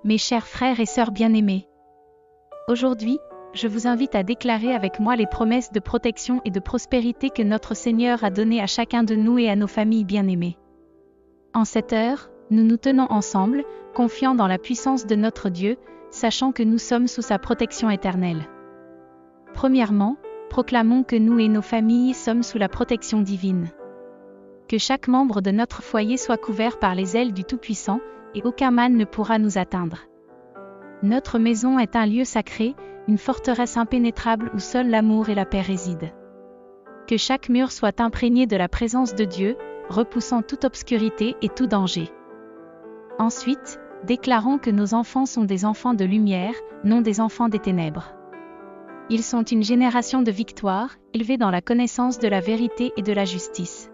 Mes chers frères et sœurs bien-aimés, aujourd'hui, je vous invite à déclarer avec moi les promesses de protection et de prospérité que notre Seigneur a données à chacun de nous et à nos familles bien-aimées. En cette heure, nous nous tenons ensemble, confiants dans la puissance de notre Dieu, sachant que nous sommes sous sa protection éternelle. Premièrement, proclamons que nous et nos familles sommes sous la protection divine. Que chaque membre de notre foyer soit couvert par les ailes du Tout-Puissant, et aucun mal ne pourra nous atteindre. Notre maison est un lieu sacré, une forteresse impénétrable où seul l'amour et la paix résident. Que chaque mur soit imprégné de la présence de Dieu, repoussant toute obscurité et tout danger. Ensuite, déclarons que nos enfants sont des enfants de lumière, non des enfants des ténèbres. Ils sont une génération de victoire, élevés dans la connaissance de la vérité et de la justice.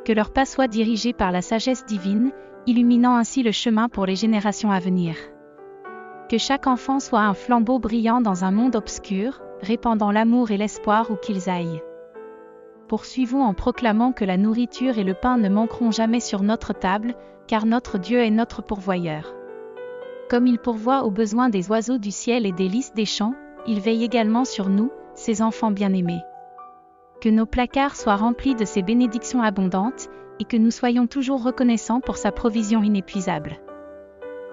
Que leur pas soit dirigé par la sagesse divine, illuminant ainsi le chemin pour les générations à venir. Que chaque enfant soit un flambeau brillant dans un monde obscur, répandant l'amour et l'espoir où qu'ils aillent. Poursuivons en proclamant que la nourriture et le pain ne manqueront jamais sur notre table, car notre Dieu est notre pourvoyeur. Comme il pourvoit aux besoins des oiseaux du ciel et des lys des champs, il veille également sur nous, ses enfants bien-aimés. Que nos placards soient remplis de ses bénédictions abondantes, et que nous soyons toujours reconnaissants pour sa provision inépuisable.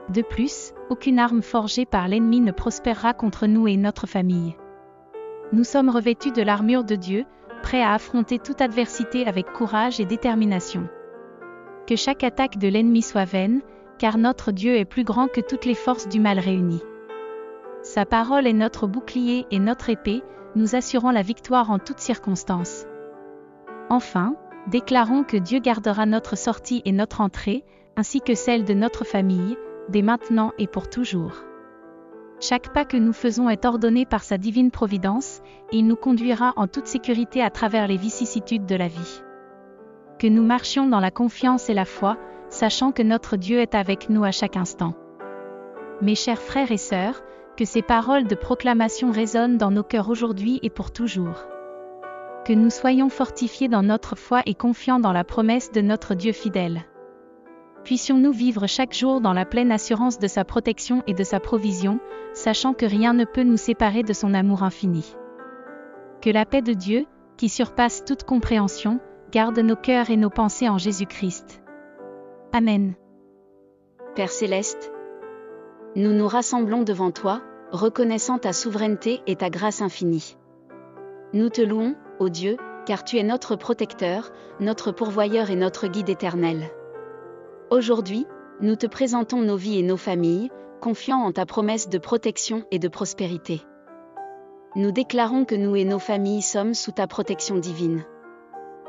De plus, aucune arme forgée par l'ennemi ne prospérera contre nous et notre famille. Nous sommes revêtus de l'armure de Dieu, prêts à affronter toute adversité avec courage et détermination. Que chaque attaque de l'ennemi soit vaine, car notre Dieu est plus grand que toutes les forces du mal réunies. Sa parole est notre bouclier et notre épée, nous assurant la victoire en toutes circonstances. Enfin, déclarons que Dieu gardera notre sortie et notre entrée, ainsi que celle de notre famille, dès maintenant et pour toujours. Chaque pas que nous faisons est ordonné par sa divine providence, et il nous conduira en toute sécurité à travers les vicissitudes de la vie. Que nous marchions dans la confiance et la foi, sachant que notre Dieu est avec nous à chaque instant. Mes chers frères et sœurs, que ces paroles de proclamation résonnent dans nos cœurs aujourd'hui et pour toujours. Que nous soyons fortifiés dans notre foi et confiants dans la promesse de notre Dieu fidèle. Puissions-nous vivre chaque jour dans la pleine assurance de sa protection et de sa provision, sachant que rien ne peut nous séparer de son amour infini. Que la paix de Dieu, qui surpasse toute compréhension, garde nos cœurs et nos pensées en Jésus-Christ. Amen. Père céleste, nous nous rassemblons devant toi, reconnaissant ta souveraineté et ta grâce infinie. Nous te louons, ô Dieu, car tu es notre protecteur, notre pourvoyeur et notre guide éternel. Aujourd'hui, nous te présentons nos vies et nos familles, confiants en ta promesse de protection et de prospérité. Nous déclarons que nous et nos familles sommes sous ta protection divine.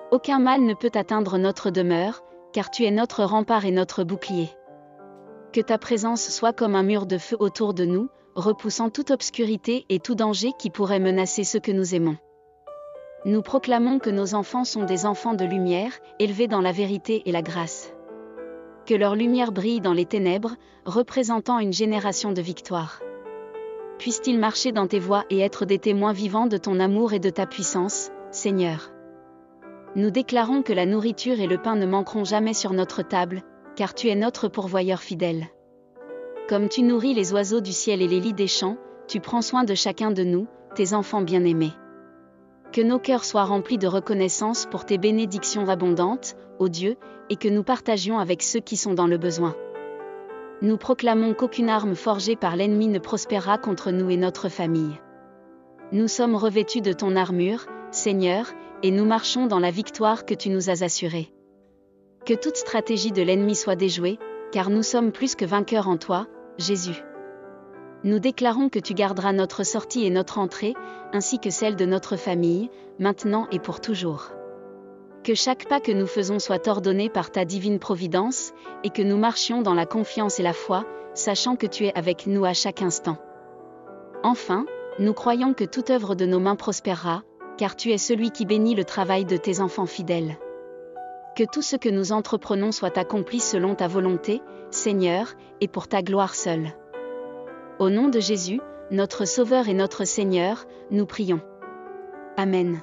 Aucun mal ne peut atteindre notre demeure, car tu es notre rempart et notre bouclier. Que ta présence soit comme un mur de feu autour de nous, repoussant toute obscurité et tout danger qui pourrait menacer ceux que nous aimons. Nous proclamons que nos enfants sont des enfants de lumière, élevés dans la vérité et la grâce. Que leur lumière brille dans les ténèbres, représentant une génération de victoire. Puissent-ils marcher dans tes voies et être des témoins vivants de ton amour et de ta puissance, Seigneur. Nous déclarons que la nourriture et le pain ne manqueront jamais sur notre table, car tu es notre pourvoyeur fidèle. Comme tu nourris les oiseaux du ciel et les lys des champs, tu prends soin de chacun de nous, tes enfants bien-aimés. Que nos cœurs soient remplis de reconnaissance pour tes bénédictions abondantes, ô Dieu, et que nous partagions avec ceux qui sont dans le besoin. Nous proclamons qu'aucune arme forgée par l'ennemi ne prospérera contre nous et notre famille. Nous sommes revêtus de ton armure, Seigneur, et nous marchons dans la victoire que tu nous as assurée. Que toute stratégie de l'ennemi soit déjouée, car nous sommes plus que vainqueurs en toi, Jésus. Nous déclarons que tu garderas notre sortie et notre entrée, ainsi que celle de notre famille, maintenant et pour toujours. Que chaque pas que nous faisons soit ordonné par ta divine providence, et que nous marchions dans la confiance et la foi, sachant que tu es avec nous à chaque instant. Enfin, nous croyons que toute œuvre de nos mains prospérera, car tu es celui qui bénit le travail de tes enfants fidèles. Que tout ce que nous entreprenons soit accompli selon ta volonté, Seigneur, et pour ta gloire seule. Au nom de Jésus, notre Sauveur et notre Seigneur, nous prions. Amen.